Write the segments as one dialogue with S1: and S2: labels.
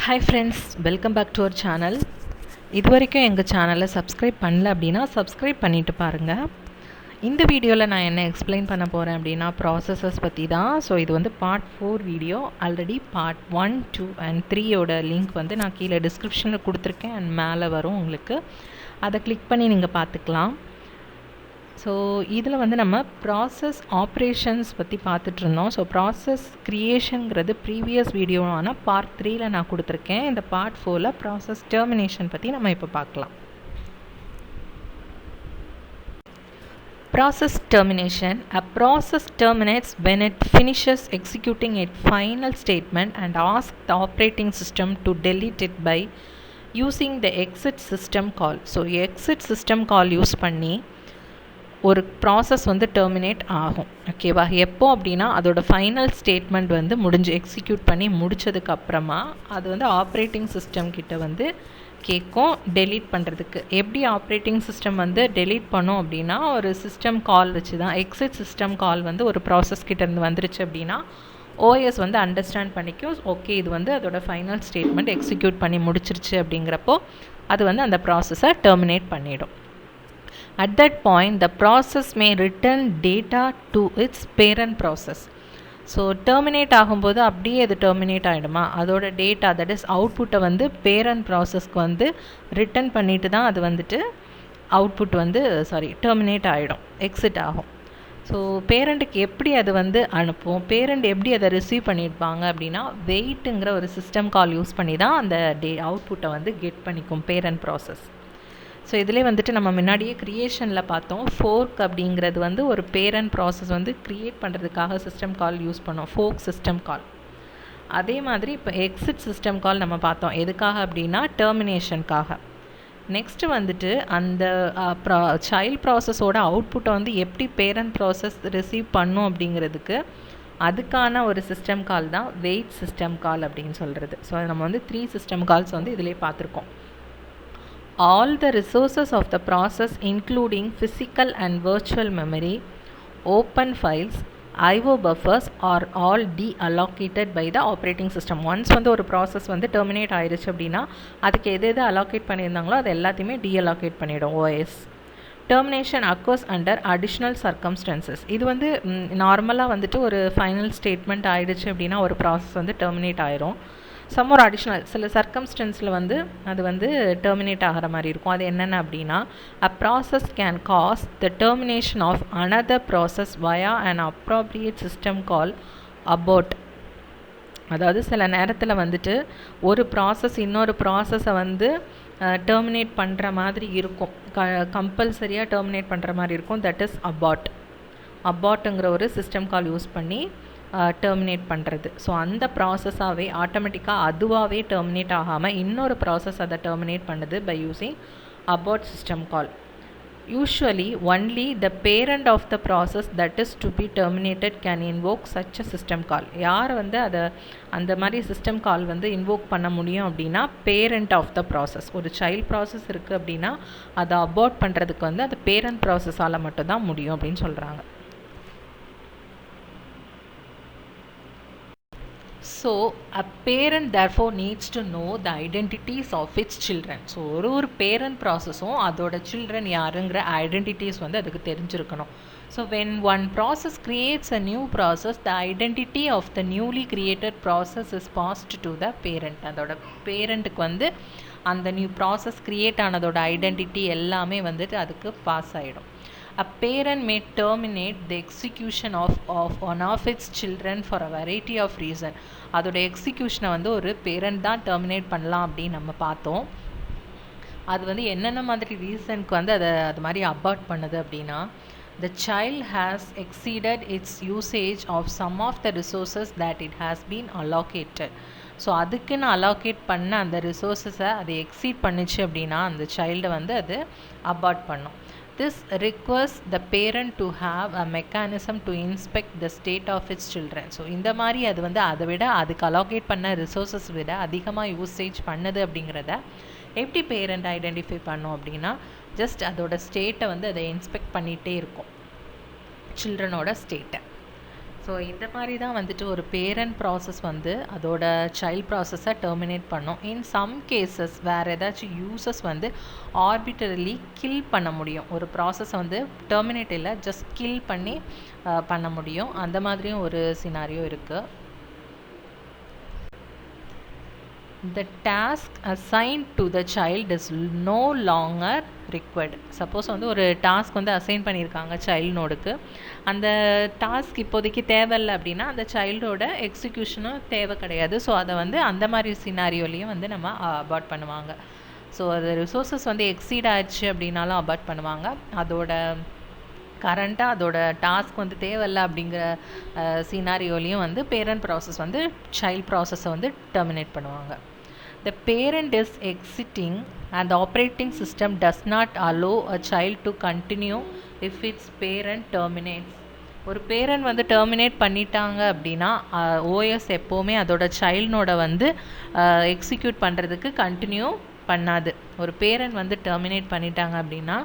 S1: Hi friends, welcome back to our channel. இதுவரைக்கும் எங்கள் சேனலை சப்ஸ்கிரைப் பண்ணல அப்படின்னா சப்ஸ்கிரைப் பண்ணிட்டு பாருங்கள். இந்த வீடியோவில் நான் என்ன எக்ஸ்பிளைன் பண்ண போகிறேன் அப்படின்னா ப்ராசஸஸ் பற்றி தான். ஸோ இது வந்து part 4 video. Already part 1, 2 and 3யோட லிங்க் வந்து நான் கீழே டிஸ்கிரிப்ஷனில் கொடுத்துருக்கேன் அண்ட் மேலே வரும் உங்களுக்கு. அதை கிளிக் பண்ணி நீங்கள் பார்த்துக்கலாம். ஸோ இதில் வந்து நம்ம ப்ராசஸ் ஆப்ரேஷன்ஸ் பற்றி பார்த்துட்ருந்தோம். ஸோ ப்ராசஸ் க்ரியேஷனுங்கிறது ப்ரீவியஸ் வீடியோவான பார்ட் 3ல் நான் கொடுத்துருக்கேன். இந்த பார்ட் 4ல் ப்ராசஸ் டெர்மினேஷன் பற்றி நம்ம இப்போ பார்க்கலாம். Process termination. A process terminates when it finishes executing its final statement and asks the operating system to delete it by using the exit system call. So exit system call use பண்ணி ஒரு process வந்து terminate ஆகும். ஓகேவா? எப்போ அப்படின்னா அதோட final statement வந்து execute பண்ணி முடித்ததுக்கப்புறமா அது வந்து ஆப்ரேட்டிங் சிஸ்டம் கிட்ட வந்து கேட்கும் டெலீட் பண்ணுறதுக்கு. எப்படி ஆப்ரேட்டிங் சிஸ்டம் வந்து டெலீட் பண்ணும் அப்படின்னா ஒரு சிஸ்டம் கால் வச்சு தான். எக்ஸிட் சிஸ்டம் கால் வந்து ஒரு ப்ராசஸ் கிட்டேருந்து வந்துருச்சு அப்படின்னா ஓஎஸ் வந்து அண்டர்ஸ்டாண்ட் பண்ணிக்கும். ஓகே, இது வந்து அதோட ஃபைனல் ஸ்டேட்மெண்ட் எக்ஸிக்யூட் பண்ணி முடிச்சிருச்சு அப்படிங்கிறப்போ அது வந்து அந்த ப்ராசஸை டெர்மினேட் பண்ணிடும். At that point, the process may return data to its parent process. So terminate ஆகும்போது அப்படியே அது டெர்மினேட் ஆகிடுமா, அதோட டேட்டா தட் இஸ் அவுட்புட்டை வந்து பேரண்ட் ப்ராசஸ்க்கு வந்து ரிட்டன் பண்ணிட்டு தான் அது வந்துட்டு அவுட்புட் வந்து டெர்மினேட் ஆகிடும், எக்ஸிட் ஆகும். ஸோ பேரண்ட்டுக்கு எப்படி அது வந்து அனுப்பும், பேரண்ட் எப்படி அதை ரிசீவ் பண்ணியிருப்பாங்க அப்படின்னா வெயிட்டுங்கிற ஒரு சிஸ்டம் கால் யூஸ் பண்ணி தான் அந்த அவுட்புட்டை வந்து கெட் பண்ணிக்கும் பேரண்ட் ப்ராசஸ். ஸோ இதிலே வந்துட்டு நம்ம முன்னாடியே க்ரியேஷனில் பார்த்தோம். ஃபோர்க் அப்படிங்கிறது வந்து ஒரு பேரண்ட் ப்ராசஸ் வந்து க்ரியேட் பண்ணுறதுக்காக சிஸ்டம் கால் யூஸ் பண்ணோம், ஃபோர்க் சிஸ்டம் கால். அதே மாதிரி இப்போ எக்ஸிட் சிஸ்டம் கால் நம்ம பார்த்தோம். எதுக்காக அப்படின்னா டெர்மினேஷனுக்காக. நெக்ஸ்ட்டு வந்துட்டு அந்த சைல்ட் ப்ராசஸோட அவுட்புட்டை வந்து எப்படி பேரண்ட் ப்ராசஸ் ரிசீவ் பண்ணும் அப்படிங்கிறதுக்கு அதுக்கான ஒரு சிஸ்டம் கால் தான் வெயிட் சிஸ்டம் கால் அப்படின்னு சொல்கிறது. ஸோ நம்ம வந்து 3 சிஸ்டம் கால்ஸ் வந்து இதிலே பார்த்துருக்கோம். All the resources of the process including physical and virtual memory, open files, IO buffers are all deallocated by the operating system. Once வந்து ஒரு process வந்து terminate ஆயிடுச்சு அப்படின்னா அதுக்கு எது allocate பண்ணியிருந்தாங்களோ அது எல்லாத்தையுமே deallocate பண்ணிடும் OS. Termination occurs under additional circumstances. இது வந்து நார்மலாக வந்துட்டு ஒரு ஃபைனல் ஸ்டேட்மெண்ட் ஆயிடுச்சு அப்படின்னா ஒரு ப்ராசஸ் வந்து டெர்மினேட் ஆயிரும். சம் ஒரு அடிஷ்னல் சில சர்க்கம்ஸ்டன்ஸில் வந்து அது வந்து டெர்மினேட் ஆகிற மாதிரி இருக்கும். அது என்னென்ன அப்படின்னா a process can cause the termination of another process via an appropriate system call abort. அதாவது சில நேரத்தில் வந்துட்டு ஒரு ப்ராசஸ் இன்னொரு ப்ராசஸை வந்து டெர்மினேட் பண்ணுற மாதிரி இருக்கும், கம்பல்சரியாக டெர்மினேட் பண்ணுற மாதிரி இருக்கும். தட் இஸ் அபாட்டுங்கிற ஒரு சிஸ்டம் கால் யூஸ் பண்ணி டெர்மினேட் பண்ணுறது. ஸோ அந்த ப்ராசஸாகவே ஆட்டோமேட்டிக்காக அதுவாகவே டெர்மினேட் ஆகாமல் இன்னொரு ப்ராசஸ் அதை டெர்மினேட் பண்ணுது by using abort system call. Usually only the parent of the process that is to be terminated can invoke such a system call. யார் வந்து அதை அந்த மாதிரி சிஸ்டம் கால் வந்து இன்வோக் பண்ண முடியும் அப்படின்னா பேரண்ட் ஆஃப் த ப்ராசஸ். ஒரு சைல்ட் ப்ராசஸ் இருக்குது அப்படின்னா அதை அபாட் பண்ணுறதுக்கு வந்து அது பேரண்ட் ப்ராசஸால் மட்டும்தான் முடியும் அப்படின்னு சொல்கிறாங்க. So a parent therefore needs to know the identities of its children. So ஒரு பேரண்ட் ப்ராசஸும் அதோட சில்ட்ரன் யாருங்கிற ஐடென்டிட்டிஸ் வந்து அதுக்கு தெரிஞ்சிருக்கணும். So when one process creates a new process, the identity of the newly created process is passed to the parent. அதோட பேரண்ட்டுக்கு வந்து அந்த new process create ஆனதோட identity எல்லாமே வந்துட்டு அதுக்கு பாஸ் ஆகிடும். A parent may terminate the execution of one of its children for a variety of reason. அதோட எக்ஸிக்யூஷனை வந்து ஒரு பேரண்ட் தான் டெர்மினேட் பண்ணலாம் அப்படின்னு நம்ம பார்த்தோம். அது வந்து என்னென்ன மாதிரி ரீசனுக்கு வந்து அது மாதிரி அபார்ட் பண்ணுது அப்படின்னா the child has exceeded its usage of some of the resources that it has been allocated. So அதுக்குன்னு அலோகேட் பண்ண அந்த ரிசோர்ஸஸை அது எக்ஸீட் பண்ணிச்சு அப்படின்னா அந்த சைல்டை வந்து அது அபார்ட் பண்ணும். This requires the parent to have a mechanism to inspect the state of its children. So இந்த மாதிரி அது வந்து அதை விட அதுக்கு அலோகேட் பண்ண ரிசோர்ஸஸ் விட அதிகமாக யூசேஜ் பண்ணுது அப்படிங்கிறத எப்படி பேரண்ட் ஐடென்டிஃபை பண்ணோம் அப்படின்னா ஜஸ்ட் அதோட ஸ்டேட்டை வந்து அதை இன்ஸ்பெக்ட் பண்ணிகிட்டே இருக்கும், சில்ட்ரனோட ஸ்டேட்டை. ஸோ இந்த மாதிரி தான் வந்துட்டு ஒரு பேரண்ட் ப்ராசஸ் வந்து அதோட சைல்ட் ப்ராசஸை டெர்மினேட் பண்ணும். இன் சம் கேசஸ் வேறு ஏதாச்சும் யூசஸ் வந்து ஆர்பிட்டரலி கில் பண்ண முடியும். ஒரு ப்ராசஸை வந்து டெர்மினேட் இல்லை, ஜஸ்ட் கில் பண்ணி பண்ண முடியும். அந்த மாதிரியும் ஒரு சினாரியோ இருக்குது. The task assigned to the child is no longer required. Suppose வந்து ஒரு டாஸ்க் வந்து அசைன் பண்ணியிருக்காங்க சைல்டு நோடுக்கு, அந்த டாஸ்க் இப்போதைக்கு தேவையில்லை அப்படின்னா அந்த சைல்டோட எக்ஸிக்யூஷனும் தேவை கிடையாது. ஸோ அதை வந்து அந்த மாதிரி சினாரியோலையும் வந்து நம்ம அபார்ட் பண்ணுவாங்க. ஸோ அது ரிசோர்ஸஸ் வந்து எக்ஸீட் ஆயிடுச்சு அப்படின்னாலும் அபார்ட் பண்ணுவாங்க. அதோட கரண்ட்டாக அதோட டாஸ்க் வந்து தேவையில்லை அப்படிங்கிற சினாரியோலையும் வந்து பேரண்ட் ப்ராசஸ் வந்து சைல்ட் ப்ராசஸை வந்து டெர்மினேட் பண்ணுவாங்க. The parent is exiting and the operating system does not allow a child to continue if its parent terminates. ஒரு பேரண்ட் வந்து டெர்மினேட் பண்ணிட்டாங்க அப்படின்னா ஓஎஸ் எப்போவுமே அதோட சைல்டோட வந்து எக்ஸிக்யூட் பண்ணுறதுக்கு கண்டினியூ பண்ணாது. ஒரு பேரண்ட் வந்து டெர்மினேட் பண்ணிட்டாங்க அப்படின்னா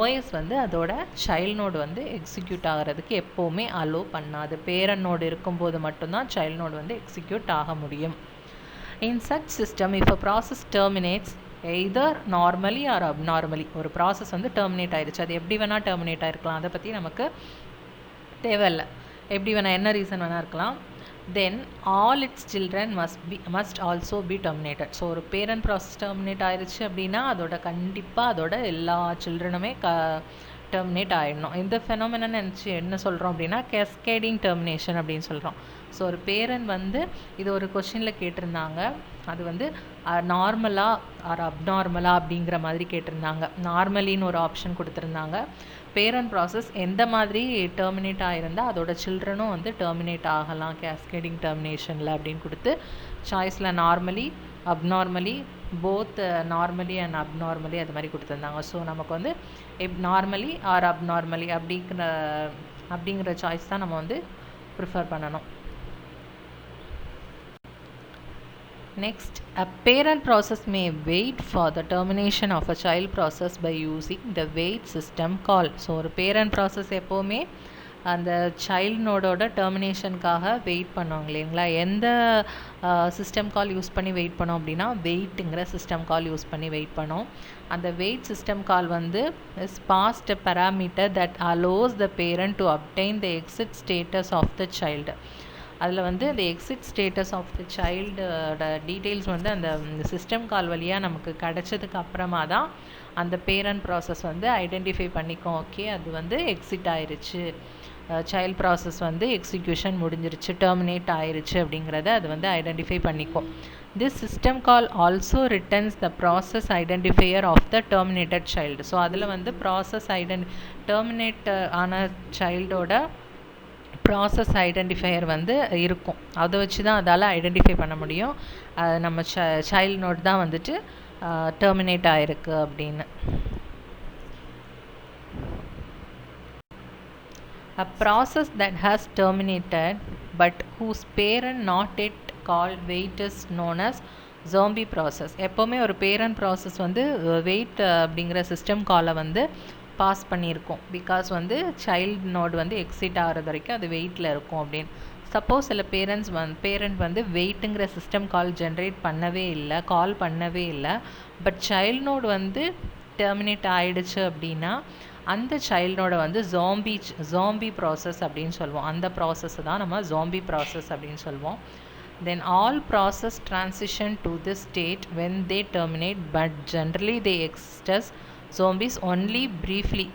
S1: ஓஎஸ் வந்து அதோட சைல்ட் நோடு வந்து எக்ஸிக்யூட் ஆகிறதுக்கு எப்போவுமே அலோவ் பண்ணாது. பேரண்ட் நோடு இருக்கும்போது மட்டும்தான் சைல்ட் நோடு வந்து எக்ஸிக்யூட் ஆக முடியும். In such system, if a process terminates either normally or abnormally, ஒரு ப்ராசஸ் வந்து டெர்மினேட் ஆயிடுச்சு, அது எப்படி வேணால் டெர்மினேட் ஆகிருக்கலாம், அதை பற்றி நமக்கு தேவையில்லை, எப்படி வேணால் என்ன ரீசன் வேணால் இருக்கலாம். Then all its children must also be terminated. So ஒரு பேரண்ட் ப்ராசஸ் டெர்மினேட் ஆயிடுச்சு அப்படின்னா அதோட கண்டிப்பாக அதோட எல்லா சில்ட்ரனுமே டெர்மினேட் ஆகிடணும். இந்த ஃபெனோமெனன் நினச்சி என்ன சொல்கிறோம் அப்படின்னா கேஸ்கேடிங் டெர்மினேஷன் அப்படின்னு சொல்கிறோம். ஸோ ஒரு பேரண்ட் வந்து இது ஒரு கொஷினில் கேட்டிருந்தாங்க, அது வந்து நார்மலாக ஆர் அப்நார்மலாக அப்படிங்கிற மாதிரி கேட்டிருந்தாங்க. நார்மலின்னு ஒரு ஆப்ஷன் கொடுத்துருந்தாங்க. பேரண்ட் ப்ராசஸ் எந்த மாதிரி டெர்மினேட் ஆகிருந்தால் அதோட சில்ட்ரனும் வந்து டெர்மினேட் ஆகலாம் கேஸ்கேடிங் டெர்மினேஷனில் அப்படின்னு கொடுத்து சாய்ஸில் normally, abnormally, both normally and abnormally அது மாதிரி கொடுத்துருந்தாங்க. ஸோ நமக்கு வந்து நார்மலி ஆர் அப்நார்மலி அப்படிங்கிற சாய்ஸ் தான் நம்ம வந்து ப்ரிஃபர் பண்ணணும். Next, a parent process may wait for the termination of a child process by using the wait system call. So ஒரு பேரண்ட் ப்ராசஸ் எப்போவுமே அந்த சைல்ட் நோடோட டெர்மினேஷனுக்காக வெயிட் பண்ணுவாங்க இல்லைங்களா. எந்த சிஸ்டம் கால் யூஸ் பண்ணி வெயிட் பண்ணோம் அப்படின்னா வெயிட்டுங்கிற சிஸ்டம் கால் யூஸ் பண்ணி வெயிட் பண்ணோம். அந்த வெயிட் சிஸ்டம் கால் வந்து is passed a parameter that allows the parent to obtain the exit status of the child. அதில் வந்து இந்த எக்ஸிட் ஸ்டேட்டஸ் ஆஃப் த சைல்டோட டீட்டெயில்ஸ் வந்து அந்த சிஸ்டம் கால் வழியாக நமக்கு கிடச்சதுக்கு அப்புறமா தான் அந்த பேரண்ட் ப்ராசஸ் வந்து ஐடென்டிஃபை பண்ணிக்கும். ஓகே, அது வந்து எக்ஸிட் ஆயிடுச்சு, சைல்ட் ப்ராசஸ் வந்து எக்ஸிக்யூஷன் முடிஞ்சிருச்சு, டெர்மினேட் ஆயிடுச்சு அப்படிங்கிறத அது வந்து ஐடென்டிஃபை பண்ணிக்கும். This system call also returns the process identifier of the terminated child. So அதில் வந்து ப்ராசஸ் டெர்மினேட் ஆன சைல்டோட ப்ராசஸ் ஐடென்டிஃபையர் வந்து இருக்கும். அதை வச்சு தான் அதால் ஐடென்டிஃபை பண்ண முடியும் நம்ம சைல்ட் நோட் தான் வந்துட்டு டெர்மினேட் ஆகிருக்கு அப்படின்னு. A process that has terminated but whose parent not yet called wait is known as zombie process. எப்போவுமே ஒரு பேரண்ட் ப்ராசஸ் வந்து வெயிட் அப்படிங்கிற சிஸ்டம் காலை வந்து பாஸ் பண்ணியிருக்கோம். பிகாஸ் வந்து சைல்ட் நோடு வந்து எக்ஸிட் ஆகிறது வரைக்கும் அது வெயிட்டில் இருக்கும் அப்படின்னு. சப்போஸ் சில பேரண்ட் வந்து வெயிட்டுங்கிற சிஸ்டம் கால் ஜென்ரேட் கால் பண்ணவே இல்லை, பட் சைல்ட் நோடு வந்து டெர்மினேட் ஆகிடுச்சு அப்படின்னா அந்த சைல்டோட வந்து ஜாம்பி ப்ராசஸ் அப்படின்னு சொல்லுவோம். அந்த ப்ராசஸ் தான் நம்ம ஜாம்பி ப்ராசஸ் அப்படின்னு சொல்லுவோம். Then all process transition to this state when they terminate, but generally they exist as zombies only briefly.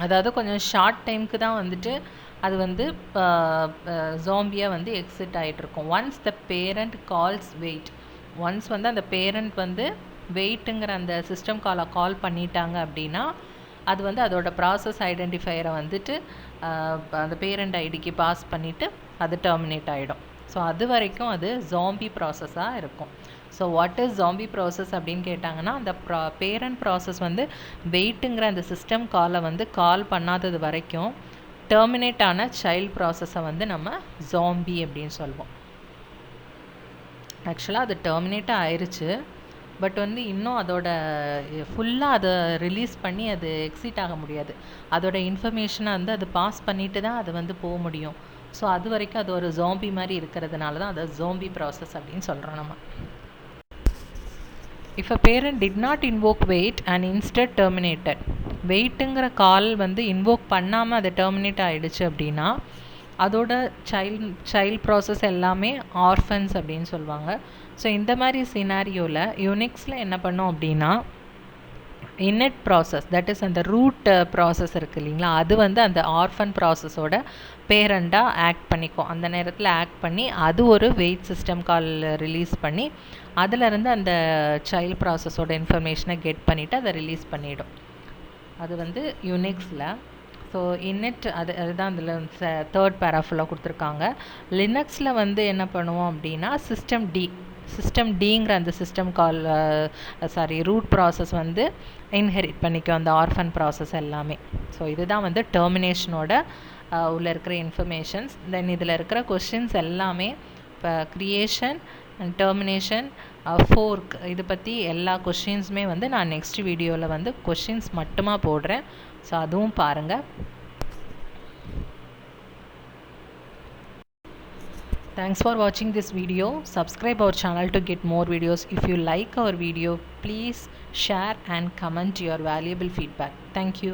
S1: அதாவது கொஞ்சம் ஷார்ட் டைமுக்கு தான் வந்துட்டு அது வந்து ஜாம்பியாக வந்து எக்ஸிட் ஆகிட்ருக்கும். Once the parent calls wait, once வந்து அந்த பேரண்ட் வந்து வெயிட்டுங்கிற அந்த சிஸ்டம் கால் பண்ணிட்டாங்க அப்படின்னா அது வந்து அதோட ப்ராசஸ் ஐடென்டிஃபையரை வந்துட்டு அந்த பேரண்ட் ஐடிக்கு பாஸ் பண்ணிவிட்டு அது டெர்மினேட் ஆகிடும். ஸோ அது வரைக்கும் அது ஜாம்பி ப்ராசஸாக இருக்கும். So what is zombie process அப்படின்னு கேட்டாங்கன்னா அந்த பேரண்ட் ப்ராசஸ் வந்து வெயிட்டுங்கிற அந்த சிஸ்டம் காலை வந்து கால் பண்ணாதது வரைக்கும் டெர்மினேட் ஆன சைல்ட் ப்ராசஸை வந்து நம்ம ஜாம்பி அப்படின்னு சொல்லுவோம். ஆக்சுவலாக அது டெர்மினேட்டாக ஆயிடுச்சு, பட் வந்து இன்னும் அதோட ஃபுல்லாக அதை ரிலீஸ் பண்ணி அது எக்ஸிட் ஆக முடியாது. அதோட இன்ஃபர்மேஷனை வந்து அது பாஸ் பண்ணிட்டு தான் அது வந்து போக முடியும். ஸோ அது வரைக்கும் அது ஒரு ஜோம்பி மாதிரி இருக்கிறதுனால தான் அதை ஜோம்பி ப்ராசஸ் அப்படின்னு சொல்கிறோம் நம்ம. If a parent did not invoke wait and instead terminated, வெயிட்டுங்கிற கால் வந்து இன்வோக் பண்ணாமல் அதை டெர்மினேட் ஆகிடுச்சு அப்படின்னா அதோட சைல்ட் ப்ராசஸ் எல்லாமே ஆர்ஃபன்ஸ் அப்படின்னு சொல்லுவாங்க. ஸோ இந்த மாதிரி சினாரியோவில் யூனிக்ஸில் என்ன பண்ணோம் அப்படின்னா இன்னட் ப்ராசஸ், தட் இஸ் அந்த ரூட் ப்ராசஸ் இருக்குது இல்லைங்களா, அது வந்து அந்த ஆர்ஃபன் ப்ராசஸோட பேரண்டாக ஆக்ட் பண்ணிக்கும். அந்த நேரத்தில் ஆக்ட் பண்ணி அது ஒரு வெயிட் சிஸ்டம் கால் ரிலீஸ் பண்ணி அதிலிருந்து அந்த சைல்ட் ப்ராசஸோட இன்ஃபர்மேஷனை கெட் பண்ணிவிட்டு அதை ரிலீஸ் பண்ணிவிடும். அது வந்து யூனிக்ஸில். ஸோ இன்னட் அதுதான் அதில் தேர்ட் பேராஃபுல்லாக கொடுத்துருக்காங்க. லினக்ஸில் வந்து என்ன பண்ணுவோம் அப்படின்னா சிஸ்டம் டிங்கிற அந்த சிஸ்டம் கால் ரூட் ப்ராசஸ் வந்து இன்ஹெரிட் பண்ணிக்கும் அந்த ஆர்ஃபன் ப்ராசஸ் எல்லாமே. ஸோ இதுதான் வந்து டெர்மினேஷனோட உள்ளே இருக்கிற இன்ஃபர்மேஷன்ஸ். தென் இதில் இருக்கிற கொஷின்ஸ் எல்லாமே இப்போ க்ரியேஷன் அண்ட் டெர்மினேஷன், ஃபோர்க், இது பற்றி எல்லா கொஷின்ஸுமே வந்து நான் நெக்ஸ்ட் வீடியோவில் வந்து கொஷின்ஸ் மட்டுமா போடுறேன். ஸோ அதுவும் பாருங்கள். Thanks for watching this video. Subscribe our channel to get more videos. If you like our video, please share and comment your valuable feedback. Thank you.